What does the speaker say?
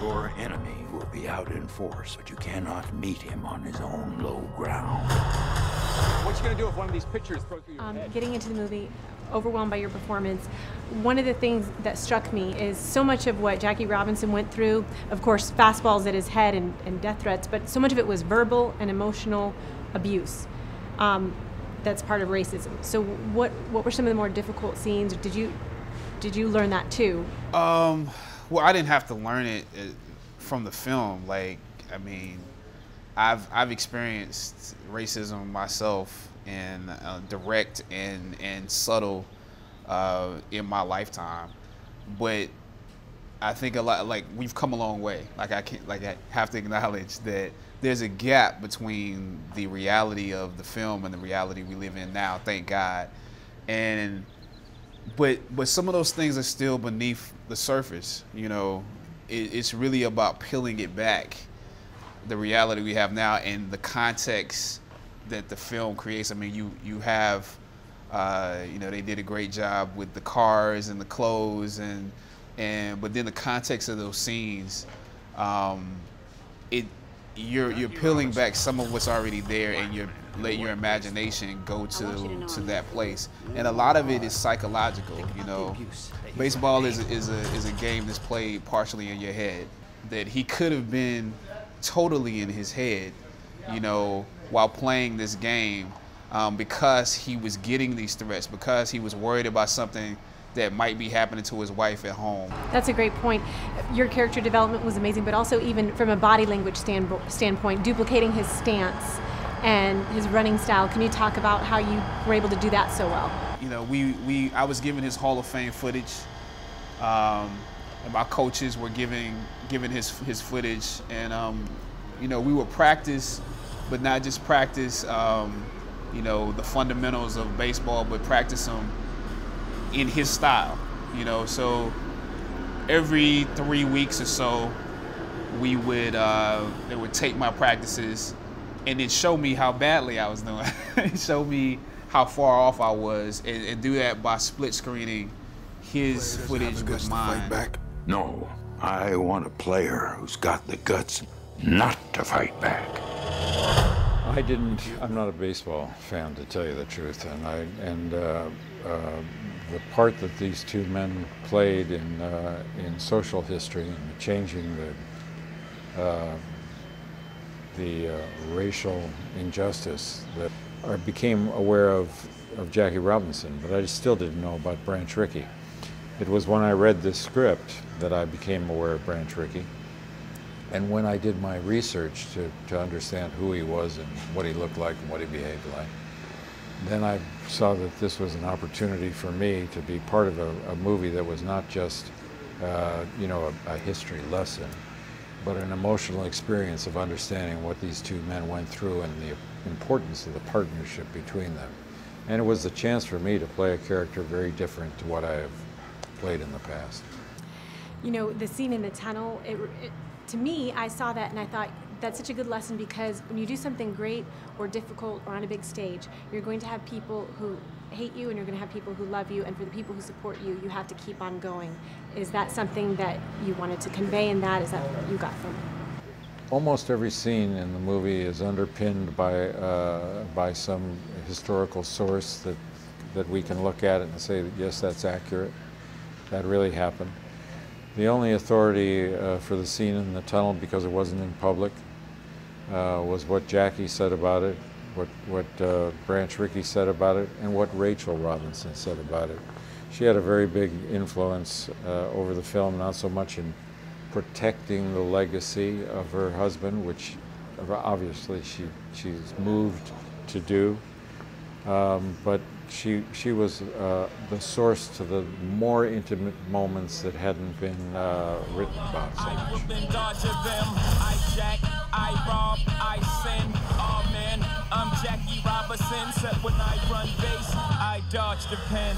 Your enemy will be out in force, but you cannot meet him on his own low ground. What you gonna do if one of these pictures throw through your head? Getting into the movie, overwhelmed by your performance, one of the things that struck me is so much of what Jackie Robinson went through, of course, fastballs at his head and death threats, but so much of it was verbal and emotional abuse. That's part of racism. So what were some of the more difficult scenes? Did you learn that too? Well, I didn't have to learn it from the film. Like, I mean, I've experienced racism myself in direct and subtle in my lifetime, but I think a lot, like, we've come a long way. Like, I have to acknowledge that there's a gap between the reality of the film and the reality we live in now, thank God. But some of those things are still beneath the surface. You know, it's really about peeling it back, the reality we have now and the context that the film creates. I mean, you have, you know, they did a great job with the cars and the clothes but then the context of those scenes, you're peeling back some of what's already there, and you're letting your imagination go to that place. And a lot of it is psychological. You know, baseball is a game that's played partially in your head. That he could have been totally in his head, you know, while playing this game, because he was getting these threats, because he was worried about something that might be happening to his wife at home. That's a great point. Your character development was amazing, but also even from a body language standpoint, duplicating his stance and his running style. Can you talk about how you were able to do that so well? You know, I was given his Hall of Fame footage, and my coaches were giving his footage, and you know, we would practice, but not just practice, you know, the fundamentals of baseball, but practice them in his style, you know. So every 3 weeks or so, they would take my practices and then show me how badly I was doing. Show me how far off I was, and do that by split screening his footage with mine. Fight back? No, I want a player who's got the guts not to fight back. I'm not a baseball fan, to tell you the truth, and the part that these two men played in social history and changing the racial injustice, that I became aware of Jackie Robinson, but I still didn't know about Branch Rickey. It was when I read this script that I became aware of Branch Rickey. And when I did my research to understand who he was and what he looked like and what he behaved like, then I saw that this was an opportunity for me to be part of a movie that was not just, you know, a history lesson, but an emotional experience of understanding what these two men went through and the importance of the partnership between them. And it was a chance for me to play a character very different to what I have played in the past. You know, the scene in the tunnel, to me, I saw that and I thought, that's such a good lesson, because when you do something great or difficult or on a big stage, you're going to have people who hate you and you're going to have people who love you, and for the people who support you, you have to keep on going. Is that something that you wanted to convey in that? Is that what you got from it? Almost every scene in the movie is underpinned by some historical source that we can look at it and say, yes, that's accurate. That really happened. The only authority for the scene in the tunnel, because it wasn't in public, was what Jackie said about it, what Branch Rickey said about it, and what Rachel Robinson said about it. She had a very big influence over the film, not so much in protecting the legacy of her husband, which obviously she's moved to do, but she was the source to the more intimate moments that hadn't been written about so much. I'm Jackie Robinson, when I run base, I dodge the pen.